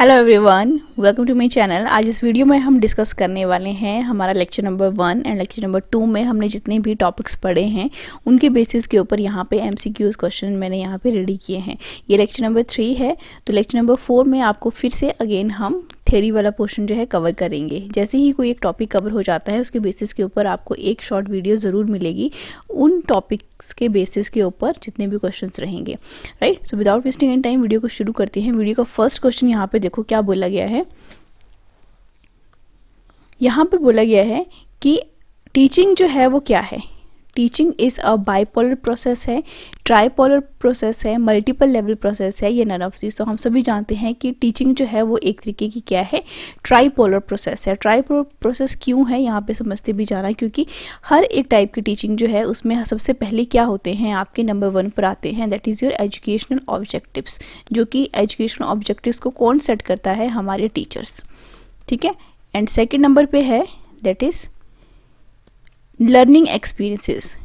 Hello everyone, welcome to my channel. आज इस video में हम डिस्कस करने वाले हैं हमारा lecture number 1 and lecture number 2 में हमने जितने भी टॉपिक्स पढ़े हैं उनके बेसिस के ऊपर यहाँ पे एमसीक्यूज क्वेश्चन मैंने यहाँ पे रेडी किए हैं। ये लेक्चर नंबर 3 है, तो लेक्चर नंबर 4 में आपको फिर से अगेन हम थ्योरी वाला पोर्शन जो है कवर करेंगे। जैसे ही कोई एक टॉपिक कवर हो जाता है उसके बेसिस के ऊपर आपको एक शॉर्ट वीडियो ज़रूर मिलेगी उन टॉपिक्स के बेसिस के ऊपर जितने भी क्वेश्चंस रहेंगे, right. So without wasting any time video को शुरू करते हैं। वीडियो का फर्स्ट क्वेश्चन यहाँ पे देखो क्या बोला गया है। यहाँ पर बोला गया है कि टीचिंग जो है वो क्या है। Teaching is a bipolar process है, ट्राइपोलर प्रोसेस है, मल्टीपल लेवल प्रोसेस है, ये नन ऑफ दिस। तो हम सभी जानते हैं कि टीचिंग जो है वो एक तरीके की क्या है, ट्राइपोलर प्रोसेस है। ट्राइपोलर प्रोसेस क्यों है यहाँ पे समझते भी जाना, क्योंकि हर एक टाइप की टीचिंग जो है उसमें सबसे पहले क्या होते हैं आपके नंबर 1 पर आते हैं, that is your educational objectives, जो कि एजुकेशनल ऑब्जेक्टिव्स को कौन सेट करता है, हमारे टीचर्स, ठीक है। एंड सेकेंड नंबर पे है दैट इज़ लर्निंग एक्सपीरियंसेस।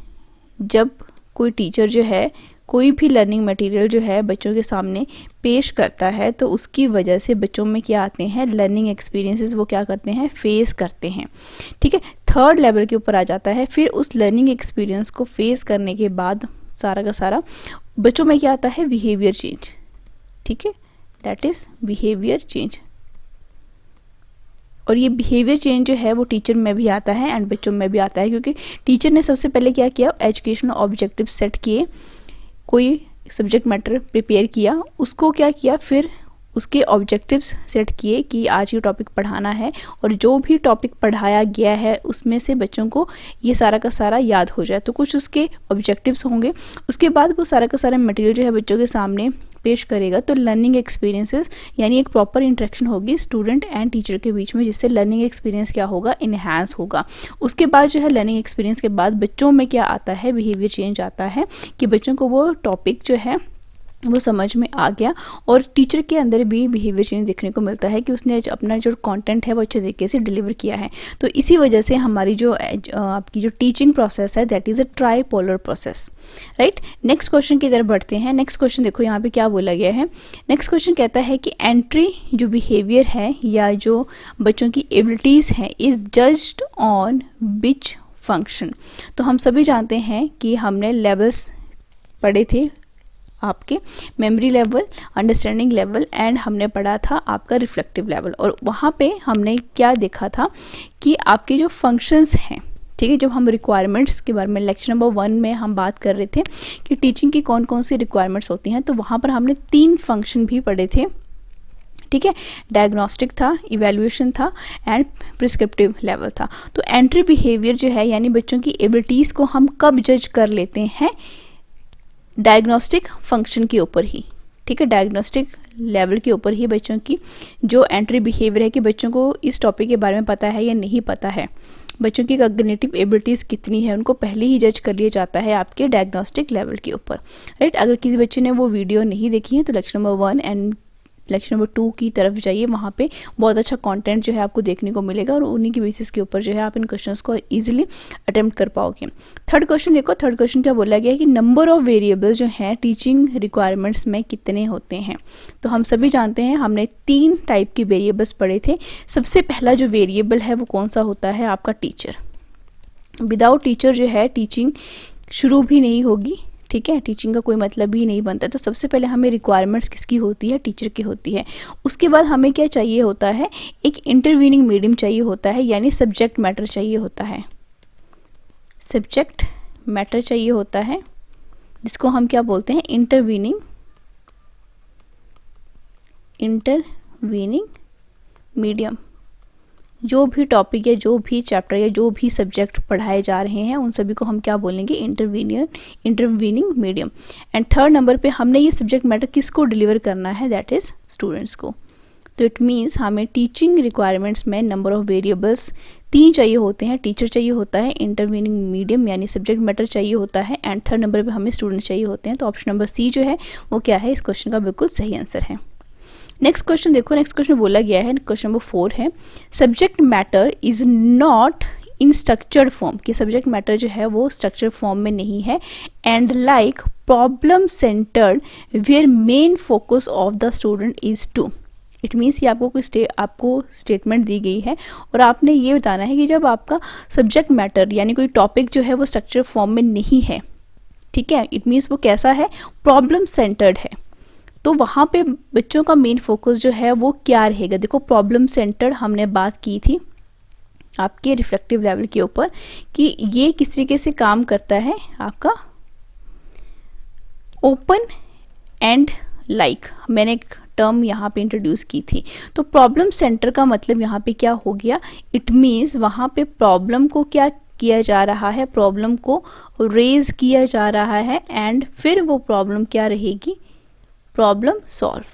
जब कोई टीचर जो है कोई भी लर्निंग मटेरियल जो है बच्चों के सामने पेश करता है तो उसकी वजह से बच्चों में क्या आते हैं, लर्निंग एक्सपीरियंसेस वो क्या करते हैं, फेस करते हैं, ठीक है। थर्ड लेवल के ऊपर आ जाता है, फिर उस लर्निंग एक्सपीरियंस को फेस करने के बाद सारा का सारा बच्चों में क्या आता है, बिहेवियर चेंज, ठीक है, दैट इज़ बिहेवियर चेंज। और ये बिहेवियर चेंज जो है वो टीचर में भी आता है एंड बच्चों में भी आता है, क्योंकि टीचर ने सबसे पहले क्या किया, एजुकेशनल ऑब्जेक्टिव सेट किए, कोई सब्जेक्ट मैटर प्रिपेयर किया, उसको क्या किया, फिर उसके ऑब्जेक्टिव्स सेट किए कि आज ये टॉपिक पढ़ाना है और जो भी टॉपिक पढ़ाया गया है उसमें से बच्चों को ये सारा का सारा याद हो जाए, तो कुछ उसके ऑब्जेक्टिव्स होंगे। उसके बाद वो सारा का सारा मटेरियल जो है बच्चों के सामने पेश करेगा, तो लर्निंग एक्सपीरियंसेस यानी एक प्रॉपर इंटरेक्शन होगी स्टूडेंट एंड टीचर के बीच में, जिससे लर्निंग एक्सपीरियंस क्या होगा, इन्हांस होगा। उसके बाद जो है लर्निंग एक्सपीरियंस के बाद बच्चों में क्या आता है, बिहेवियर चेंज आता है कि बच्चों को वो टॉपिक जो है वो समझ में आ गया और टीचर के अंदर भी बिहेवियर चेंज देखने को मिलता है कि उसने अपना जो कंटेंट है वो अच्छे तरीके से डिलीवर किया है। तो इसी वजह से हमारी जो आपकी जो टीचिंग प्रोसेस है that is a tripolar process, right. Next question की तरफ बढ़ते हैं। नेक्स्ट क्वेश्चन देखो यहाँ पे क्या बोला गया है। नेक्स्ट क्वेश्चन कहता है कि एंट्री जो बिहेवियर है या जो बच्चों की एबिलिटीज़ हैं is judged on which function. तो हम सभी जानते हैं कि हमने लेवल्स पढ़े थे, आपके memory level, understanding level and हमने पढ़ा था आपका रिफ्लेक्टिव लेवल। और वहाँ पे हमने क्या देखा था कि आपके जो फंक्शंस हैं, ठीक है, जब हम रिक्वायरमेंट्स के बारे में लेक्चर नंबर 1 में हम बात कर रहे थे कि टीचिंग की कौन कौन सी रिक्वायरमेंट्स होती हैं, तो वहाँ पर हमने 3 फंक्शन भी पढ़े थे, ठीक है। डायग्नोस्टिक था, इवैल्यूएशन था एंड प्रिस्क्रिप्टिव लेवल था। तो एंट्री बिहेवियर जो है यानी बच्चों की एबिलिटीज़ को हम कब जज कर लेते हैं, डायग्नोस्टिक फंक्शन के ऊपर ही, ठीक है, डायग्नोस्टिक लेवल के ऊपर ही बच्चों की जो एंट्री बिहेवियर है कि बच्चों को इस टॉपिक के बारे में पता है या नहीं पता है, बच्चों की कॉग्निटिव एबिलिटीज़ कितनी है, उनको पहले ही जज कर लिया जाता है आपके डायग्नोस्टिक लेवल के ऊपर, राइट। अगर किसी बच्चे ने वो वीडियो नहीं देखी है तो lecture number 1 and lecture number 2 की तरफ जाइए, वहाँ पे बहुत अच्छा कंटेंट जो है आपको देखने को मिलेगा और उन्हीं की बेसिस के ऊपर जो है आप इन क्वेश्चंस को इजीली अटेम्प्ट कर पाओगे। थर्ड क्वेश्चन देखो, थर्ड क्वेश्चन क्या बोला गया है कि नंबर ऑफ वेरिएबल्स जो हैं टीचिंग रिक्वायरमेंट्स में कितने होते हैं। तो हम सभी जानते हैं हमने 3 टाइप की वेरिएबल्स पढ़े थे। सबसे पहला जो वेरिएबल है वो कौन सा होता है, आपका टीचर। विदाउट टीचर जो है टीचिंग शुरू भी नहीं होगी, ठीक है, टीचिंग का कोई मतलब ही नहीं बनता। तो सबसे पहले हमें रिक्वायरमेंट्स किसकी होती है, टीचर की होती है। उसके बाद हमें क्या चाहिए होता है, एक इंटरवीनिंग मीडियम चाहिए होता है, यानी सब्जेक्ट मैटर चाहिए होता है, सब्जेक्ट मैटर चाहिए होता है, जिसको हम क्या बोलते हैं, इंटरवीनिंग मीडियम। जो भी टॉपिक या जो भी चैप्टर या जो भी सब्जेक्ट पढ़ाए जा रहे हैं उन सभी को हम क्या बोलेंगे, intervening medium. And third number पे हमने ये सब्जेक्ट मैटर किसको डिलीवर करना है, दैट इज़ स्टूडेंट्स को। तो इट मीन्स हमें टीचिंग रिक्वायरमेंट्स में नंबर ऑफ वेरिएबल्स 3 चाहिए होते हैं, टीचर चाहिए होता है, इंटरवीनिंग मीडियम यानी सब्जेक्ट मैटर चाहिए होता है एंड थर्ड नंबर पे हमें स्टूडेंट्स चाहिए होते हैं। तो ऑप्शन नंबर सी जो है वो क्या है, इस क्वेश्चन का बिल्कुल सही आंसर है। नेक्स्ट क्वेश्चन देखो, नेक्स्ट क्वेश्चन बोला गया है, क्वेश्चन नंबर 4 है, subject matter is not in structured form, कि सब्जेक्ट मैटर जो है वो स्ट्रक्चर्ड फॉर्म में नहीं है, and like problem centred where main focus of the student is to, it means ये आपको स्टेटमेंट दी गई है और आपने ये बताना है कि जब आपका सब्जेक्ट मैटर यानी कोई टॉपिक जो है वो स्ट्रक्चर फॉर्म में नहीं है, ठीक है, इट मीन्स वो कैसा है, प्रॉब्लम सेंटर्ड है, तो वहाँ पे बच्चों का मेन फोकस जो है वो क्या रहेगा। देखो प्रॉब्लम सेंटर्ड हमने बात की थी आपके रिफ्लेक्टिव लेवल के ऊपर कि ये किस तरीके से काम करता है, आपका ओपन एंड लाइक मैंने एक टर्म यहाँ पे इंट्रोड्यूस की थी। तो प्रॉब्लम सेंटर का मतलब यहाँ पे क्या हो गया, इट मीन्स वहाँ पे प्रॉब्लम को क्या किया जा रहा है, प्रॉब्लम को रेज किया जा रहा है एंड फिर वो प्रॉब्लम क्या रहेगी, problem solve,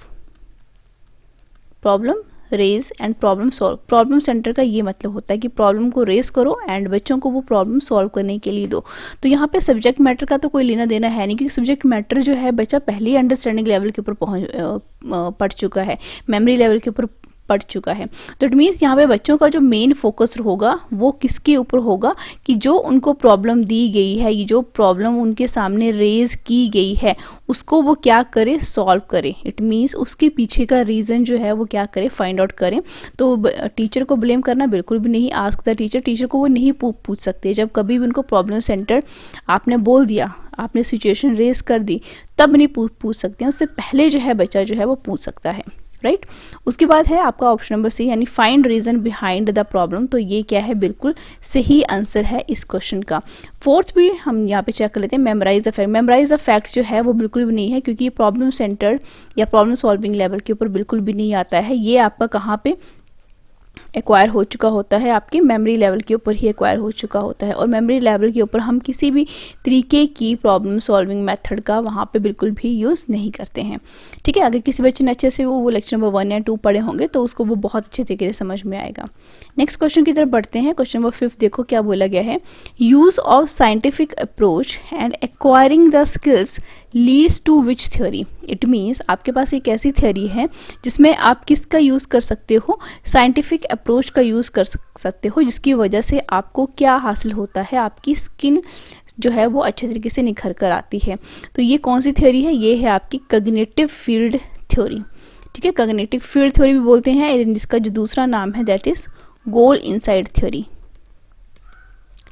problem raise and problem solve. Problem centre का ये मतलब होता है कि प्रॉब्लम को रेज करो एंड बच्चों को वो प्रॉब्लम सॉल्व करने के लिए दो। तो यहाँ पे सब्जेक्ट मैटर का तो कोई लेना देना है नहीं, क्योंकि सब्जेक्ट मैटर जो है बच्चा पहले ही अंडरस्टैंडिंग लेवल के ऊपर पढ़ चुका है, मेमोरी लेवल के ऊपर पढ़ चुका है। तो इट मीन्स यहाँ पे बच्चों का जो मेन फोकस होगा वो किसके ऊपर होगा कि जो उनको प्रॉब्लम दी गई है, ये जो प्रॉब्लम उनके सामने रेज की गई है उसको वो क्या करे, सॉल्व करे। इट मीन्स उसके पीछे का रीज़न जो है वो क्या करे, फाइंड आउट करें। तो टीचर को ब्लेम करना बिल्कुल भी नहीं, आस्क द टीचर, टीचर को वो नहीं पूछ सकते। जब कभी भी उनको प्रॉब्लम सेंटर आपने बोल दिया, आपने सिचुएशन रेज कर दी, तब नहीं पूछ सकते हैं, उससे पहले जो है बच्चा जो है वो पूछ सकता है, राइट। उसके बाद है आपका ऑप्शन नंबर सी यानी find reason behind the problem. तो ये क्या है, बिल्कुल सही आंसर है इस क्वेश्चन का। फोर्थ भी हम यहाँ पे चेक कर लेते हैं, memorise the fact. Memorise the fact जो है वो बिल्कुल भी नहीं है, क्योंकि ये प्रॉब्लम सेंटर्ड या प्रॉब्लम सॉल्विंग लेवल के ऊपर बिल्कुल भी नहीं आता है। ये आपका कहाँ पे एक्वायर हो चुका होता है, आपके मेमोरी लेवल के ऊपर ही एक्वायर हो चुका होता है। और मेमोरी लेवल के ऊपर हम किसी भी तरीके की प्रॉब्लम सॉल्विंग मेथड का वहाँ पे बिल्कुल भी यूज़ नहीं करते हैं, ठीक है। अगर किसी बच्चे ने अच्छे से वो लेक्चर नंबर 1 या 2 पढ़े होंगे तो उसको वो बहुत अच्छे तरीके से समझ में आएगा। नेक्स्ट क्वेश्चन की तरफ बढ़ते हैं। क्वेश्चन नंबर 5 देखो क्या बोला गया है, use of scientific approach and acquiring the skills leads to which theory. It means आपके पास एक ऐसी थ्योरी है जिसमें आप किसका यूज़ कर सकते हो, साइंटिफिक अप्रोच का यूज़ कर सकते हो, जिसकी वजह से आपको क्या हासिल होता है, आपकी स्किन जो है वो अच्छे तरीके से निखर कर आती है। तो ये कौन सी थ्योरी है, ये है आपकी कॉग्निटिव फील्ड थ्योरी, ठीक है। कॉग्निटिव फील्ड थ्योरी भी बोलते हैं, जिसका जो दूसरा नाम है that is goal inside theory,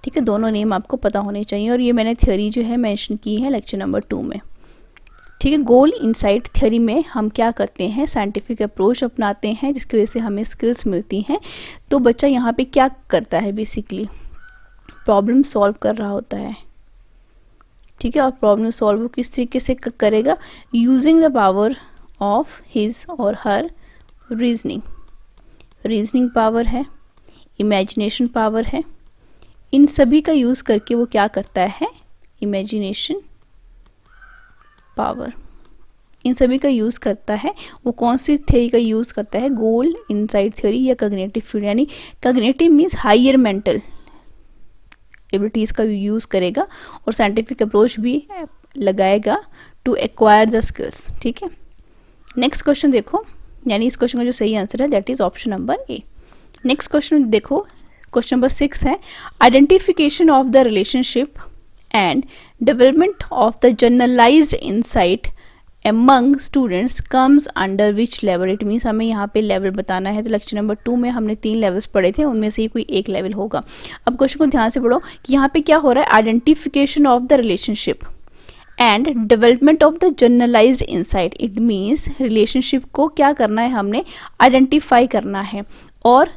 ठीक है। दोनों नेम आपको पता होने चाहिए और ये मैंने थ्योरी जो है मेंशन की है लेक्चर नंबर 2 में, ठीक है। गोल इनसाइट थ्योरी में हम क्या करते हैं, साइंटिफिक अप्रोच अपनाते हैं जिसकी वजह से हमें स्किल्स मिलती हैं। तो बच्चा यहाँ पे क्या करता है, बेसिकली प्रॉब्लम सॉल्व कर रहा होता है, ठीक है। और प्रॉब्लम सॉल्व किस तरीके से करेगा, using the power of his और हर रीजनिंग। रीजनिंग पावर है, इमेजिनेशन पावर है, इन सभी का यूज़ करके वो क्या करता है, इमेजिनेशन पावर, इन सभी का यूज़ करता है। वो कौन सी थ्योरी का यूज़ करता है, गोल इनसाइड थ्योरी या कॉग्निटिव फील्ड, यानी cognitive means higher mental abilities का यूज़ करेगा और साइंटिफिक अप्रोच भी लगाएगा टू एक्वायर द स्किल्स, ठीक है। नेक्स्ट क्वेश्चन देखो, यानी इस क्वेश्चन का जो सही आंसर है that is option number A. Next question देखो, क्वेश्चन नंबर 6 है, identification of the relationship and development of the generalised insight among students comes under which level. It means हमें यहाँ पे लेवल बताना है। तो लेक्चर नंबर 2 में हमने 3 लेवल्स पढ़े थे, उनमें से ही कोई एक लेवल होगा। अब क्वेश्चन को ध्यान से पढ़ो कि यहाँ पे क्या हो रहा है, identification of the relationship and development of the generalised insight. It means relationship को क्या करना है, हमने आइडेंटिफाई करना है और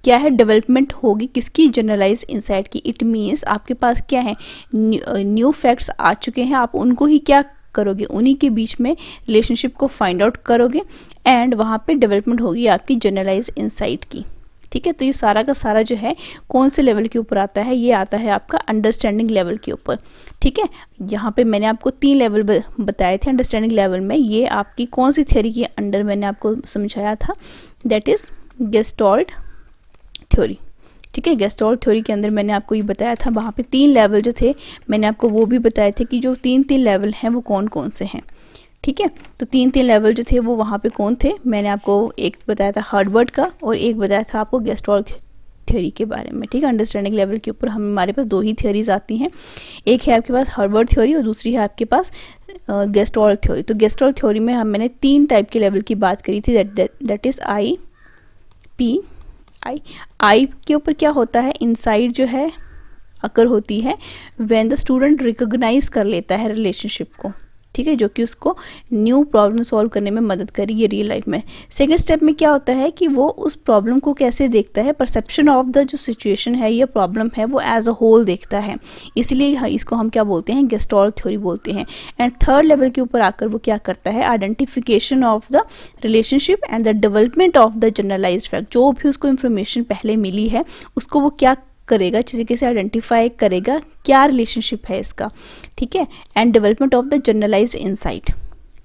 क्या है, डेवलपमेंट होगी किसकी, जनरलाइज्ड इनसाइट की। इट मीन्स आपके पास क्या है, न्यू फैक्ट्स आ चुके हैं, आप उनको ही क्या करोगे, उन्हीं के बीच में रिलेशनशिप को फाइंड आउट करोगे एंड वहाँ पे डेवलपमेंट होगी आपकी जनरलाइज्ड इनसाइट की, ठीक है। तो ये सारा का सारा जो है कौन से लेवल के ऊपर आता है, ये आता है आपका अंडरस्टैंडिंग लेवल के ऊपर, ठीक है। यहाँ पे मैंने आपको 3 लेवल बताए थे अंडरस्टैंडिंग लेवल में। ये आपकी कौन सी थ्योरी के अंडर मैंने आपको समझाया था, दैट इज गेस्टॉल्ट थ्योरी, ठीक है। गेस्टॉल्ट थ्योरी के अंदर मैंने आपको ये बताया था, वहाँ पे 3 लेवल जो थे मैंने आपको वो भी बताए थे कि जो 3 लेवल हैं वो कौन कौन से हैं, ठीक है। तो 3 लेवल जो थे वो वहाँ पे कौन थे, मैंने आपको एक बताया था हार्वर्ड का और एक बताया था आपको गेस्टॉल्ट थ्योरी के बारे में, ठीक है। अंडरस्टैंडिंग लेवल के ऊपर हमारे पास 2 ही थ्योरीज आती हैं, एक है आपके पास हर्बर्ट थ्योरी और दूसरी है आपके पास गेस्टॉल्ट थ्योरी। तो गेस्टॉल्ट थ्योरी में मैंने 3 टाइप के लेवल की बात करी थी, दैट इज़ आई, पी, आई के ऊपर क्या होता है, इनसाइट जो है अकर होती है व्हेन द स्टूडेंट रिकॉग्नाइज कर लेता है रिलेशनशिप को, ठीक है, जो कि उसको न्यू प्रॉब्लम सॉल्व करने में मदद करेगी रियल लाइफ में। सेकंड स्टेप में क्या होता है कि वो उस प्रॉब्लम को कैसे देखता है, परसेप्शन ऑफ द जो सिचुएशन है या प्रॉब्लम है वो एज अ होल देखता है, इसलिए इसको हम क्या बोलते हैं, गेस्टॉल्ट थ्योरी बोलते हैं। एंड थर्ड लेवल के ऊपर आकर वो क्या करता है, identification of the relationship and the development of the generalised fact, जो भी उसको इन्फॉर्मेशन पहले मिली है उसको वो क्या करेगा, अच्छी तरीके से आइडेंटिफाई करेगा क्या रिलेशनशिप है इसका, ठीक है, and development of the generalised insight,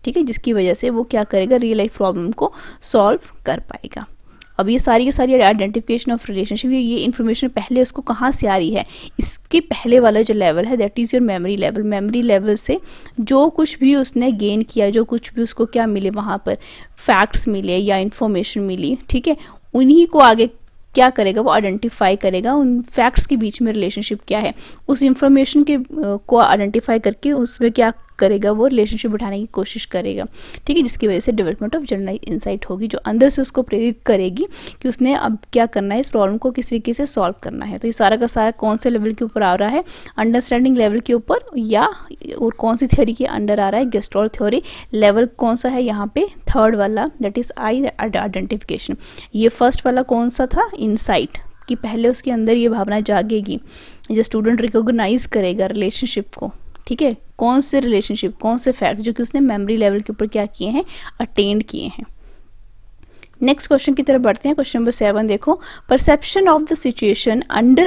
ठीक है, जिसकी वजह से वो क्या करेगा, रियल लाइफ प्रॉब्लम को सॉल्व कर पाएगा। अब ये सारी की सारी आइडेंटिफिकेशन ऑफ रिलेशनशिप, ये इन्फॉर्मेशन पहले उसको कहाँ से आ रही है, इसके पहले वाला जो लेवल है that is your memory level. Memory level से जो कुछ भी उसने गेन किया, जो कुछ भी उसको क्या मिले, वहाँ पर फैक्ट्स मिले या इन्फॉर्मेशन मिली, ठीक है, उन्हीं को आगे क्या करेगा, वो आइडेंटिफाई करेगा उन फैक्ट्स के बीच में रिलेशनशिप क्या है, उस इंफॉर्मेशन के को आइडेंटिफाई करके उसमें क्या करेगा, वो रिलेशनशिप बिठाने की कोशिश करेगा, ठीक है, जिसकी वजह से डेवलपमेंट ऑफ जनरलाइज्ड इनसाइट होगी, जो अंदर से उसको प्रेरित करेगी कि उसने अब क्या करना है, इस प्रॉब्लम को किस तरीके से सॉल्व करना है। तो ये सारा का सारा कौन से लेवल के ऊपर आ रहा है, अंडरस्टैंडिंग लेवल के ऊपर, या और कौन सी थ्योरी के अंडर आ रहा है, गेस्टॉल्ट थ्योरी। लेवल कौन सा है यहाँ पे, थर्ड वाला, दैट इज आई, आइडेंटिफिकेशन। ये फर्स्ट वाला कौन सा था, इनसाइट, कि पहले उसके अंदर ये भावना जागेगी, जो स्टूडेंट रिकॉग्नाइज करेगा रिलेशनशिप को, ठीक है, कौन से रिलेशनशिप, कौन से फैक्ट जो कि उसने मेमोरी लेवल के ऊपर क्या किए हैं, अटेंड किए हैं। नेक्स्ट क्वेश्चन की तरफ बढ़ते हैं। क्वेश्चन नंबर 7 देखो, perception of the situation under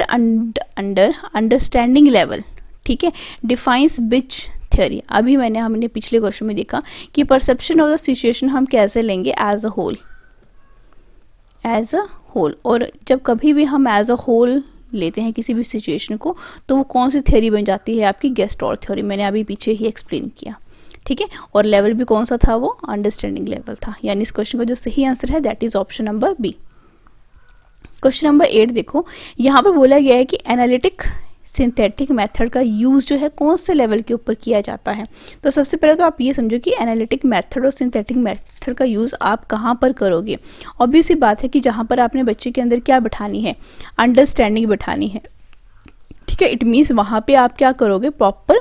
understanding level, ठीक है, डिफाइंस विच थ्योरी। अभी हमने पिछले क्वेश्चन में देखा कि परसेप्शन ऑफ द सिचुएशन हम कैसे लेंगे, as a whole, as a whole. और जब कभी भी हम एज अ होल लेते हैं किसी भी सिचुएशन को, तो वो कौन सी थ्योरी बन जाती है, आपकी गेस्टॉल्ट थ्योरी। मैंने अभी पीछे ही एक्सप्लेन किया, ठीक है। और लेवल भी कौन सा था, वो अंडरस्टैंडिंग लेवल था। यानी इस क्वेश्चन का जो सही आंसर है that is option number B. Question number 8 देखो, यहाँ पर बोला गया है कि एनालिटिक सिंथेटिक मेथड का यूज़ जो है कौन से लेवल के ऊपर किया जाता है। तो सबसे पहले तो आप ये समझो कि एनालिटिक मेथड और सिंथेटिक मेथड का यूज़ आप कहाँ पर करोगे। ऑब्वियस सी बात है कि जहाँ पर आपने बच्चे के अंदर क्या बिठानी है, अंडरस्टैंडिंग बिठानी है, ठीक है। इट मीन्स वहाँ पे आप क्या करोगे, प्रॉपर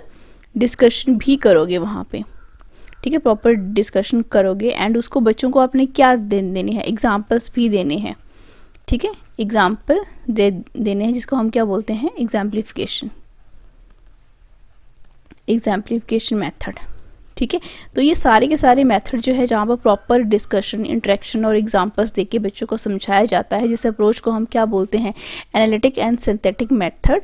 डिस्कशन भी करोगे वहाँ पे, ठीक है, प्रॉपर डिस्कशन करोगे। एंड उसको बच्चों को आपने क्या देने हैं, एग्जाम्पल्स भी देने हैं, ठीक है, एग्जाम्पल देने हैं, जिसको हम क्या बोलते हैं, एग्जाम्पलिफिकेशन मेथड, ठीक है। तो ये सारे के सारे मेथड जो है जहाँ पर प्रॉपर डिस्कशन, इंटरेक्शन और एग्जाम्पल्स देके बच्चों को समझाया जाता है, जिस अप्रोच को हम क्या बोलते हैं, एनालिटिक एंड सिंथेटिक मेथड,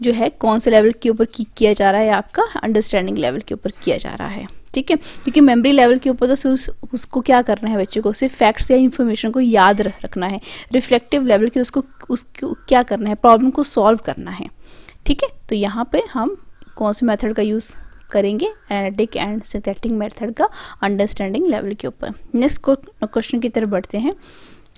जो है कौन से लेवल के ऊपर किया जा रहा है, आपका अंडरस्टैंडिंग लेवल के ऊपर किया जा रहा है, ठीक है। क्योंकि मेमोरी लेवल के ऊपर तो उसको क्या करना है, बच्चे को सिर्फ फैक्ट्स या इन्फॉर्मेशन को याद रखना है। रिफ्लेक्टिव लेवल के उसको क्या करना है, प्रॉब्लम को सॉल्व करना है, ठीक है। तो यहाँ पे हम कौन से मेथड का यूज़ करेंगे, एनालिटिक एंड सिंथेटिक मेथड का अंडरस्टैंडिंग लेवल के ऊपर। नेक्स्ट क्वेश्चन की तरफ बढ़ते हैं।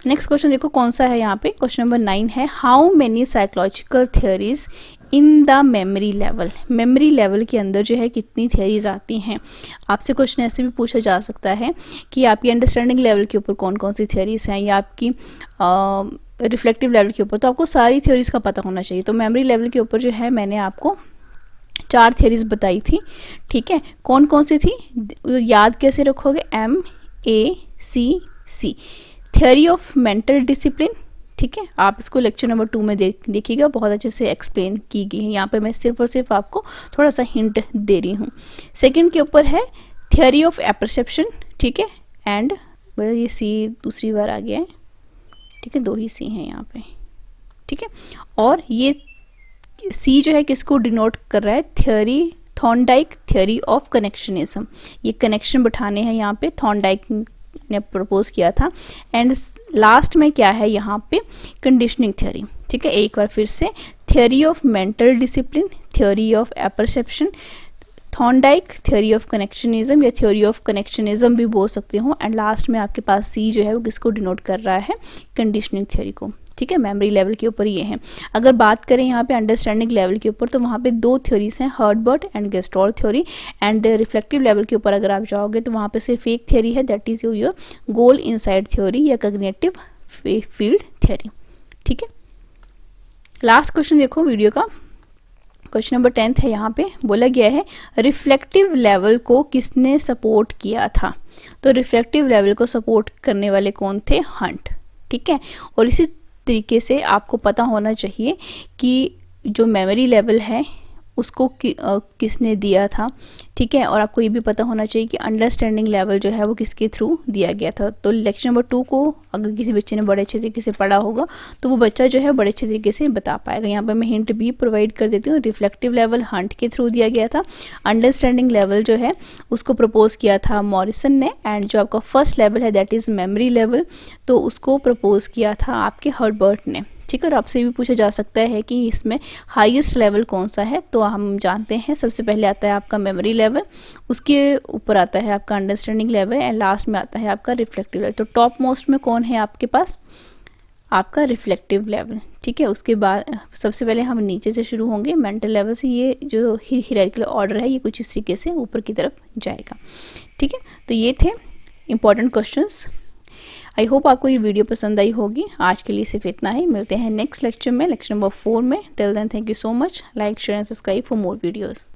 नेक्स्ट क्वेश्चन देखो कौन सा है यहाँ पे, क्वेश्चन नंबर 9 है, how many psychological theories in the memory level. Memory level के अंदर जो है कितनी थियरीज आती हैं। आपसे क्वेश्चन ऐसे भी पूछा जा सकता है कि आपकी अंडरस्टैंडिंग लेवल के ऊपर कौन कौन सी थियरीज हैं, या आपकी रिफ्लेक्टिव लेवल के ऊपर, तो आपको सारी थियरीज का पता होना चाहिए। तो मेमोरी लेवल के ऊपर जो है मैंने आपको 4 थियरीज बताई थी, ठीक है। कौन कौन सी थी, याद कैसे रखोगे, MACC, theory of mental discipline, ठीक है। आप इसको लेक्चर नंबर 2 में देखिएगा, बहुत अच्छे से एक्सप्लेन की गई है। यहाँ पे मैं सिर्फ और सिर्फ आपको थोड़ा सा हिंट दे रही हूँ। सेकंड के ऊपर है थियरी ऑफ एपरसेप्शन, ठीक है। एंड ये C दूसरी बार आ गया है, ठीक है, 2 ही C हैं यहाँ पे, ठीक है। और ये C जो है किसको डिनोट कर रहा है, थॉर्नडाइक थियरी ऑफ कनेक्शनिज्म। ये कनेक्शन बिठाने हैं यहाँ पे, थॉर्नडाइक ने प्रपोज किया था। एंड लास्ट में क्या है यहाँ पे, कंडीशनिंग थ्योरी, ठीक है। एक बार फिर से, theory of mental discipline, theory of apperception, Thorndike theory of connectionism या थियरी ऑफ कनेक्शनिज्म भी बोल सकते हो। एंड लास्ट में आपके पास C जो है वो किसको डिनोट कर रहा है, कंडीशनिंग थ्योरी को। ठीक है, मेमोरी लेवल के ऊपर ये हैं। अगर बात करें यहाँ पे अंडरस्टैंडिंग लेवल के ऊपर, तो वहाँ पे 2 थ्योरीज हैं, Herbart and Gestalt theory. And reflective level के ऊपर अगर आप जाओगे तो वहाँ पे सिर्फ एक थ्योरी है, that is your goal inside theory या कॉग्निटिव फील्ड थ्योरी। ठीक है, लास्ट क्वेश्चन देखो वीडियो का, क्वेश्चन नंबर 10 है। यहाँ पे बोला गया है रिफ्लेक्टिव लेवल को किसने सपोर्ट किया था। तो रिफ्लेक्टिव लेवल को सपोर्ट करने वाले कौन थे, हंट। ठीक है, और इसी तरीके से आपको पता होना चाहिए कि जो मेमोरी लेवल है उसको किसने दिया था। ठीक है, और आपको ये भी पता होना चाहिए कि अंडरस्टैंडिंग लेवल जो है वो किसके थ्रू दिया गया था। तो लेक्चर नंबर 2 को अगर किसी बच्चे ने बड़े अच्छे तरीके से पढ़ा होगा तो वो बच्चा जो है बड़े अच्छे तरीके से बता पाएगा। यहाँ पर मैं हिंट भी प्रोवाइड कर देती हूँ। रिफ्लेक्टिव लेवल हंट के थ्रू दिया गया था, अंडरस्टैंडिंग लेवल जो है उसको प्रपोज किया था मॉरिसन ने, एंड जो आपका फर्स्ट लेवल है दैट इज़ मेमोरी लेवल, तो उसको प्रपोज किया था आपके हर्टबर्ट ने। ठीक है, और आपसे भी पूछा जा सकता है कि इसमें हाईएस्ट लेवल कौन सा है। तो हम जानते हैं सबसे पहले आता है आपका मेमोरी लेवल, उसके ऊपर आता है आपका अंडरस्टैंडिंग लेवल एंड लास्ट में आता है आपका रिफ्लेक्टिव लेवल। तो टॉप मोस्ट में कौन है आपके पास, आपका रिफ्लेक्टिव लेवल। ठीक है, उसके बाद सबसे पहले हम नीचे से शुरू होंगे मेंटल लेवल से। ये जो हियरार्किकल ऑर्डर है ये कुछ इस तरीके से ऊपर की तरफ जाएगा। ठीक है, तो ये थे इंपॉर्टेंट क्वेश्चंस। आई होप आपको ये वीडियो पसंद आई होगी। आज के लिए सिर्फ इतना ही, मिलते हैं नेक्स्ट लेक्चर में, लेक्चर नंबर 4 में। Till then thank you so much, like share and subscribe for more videos.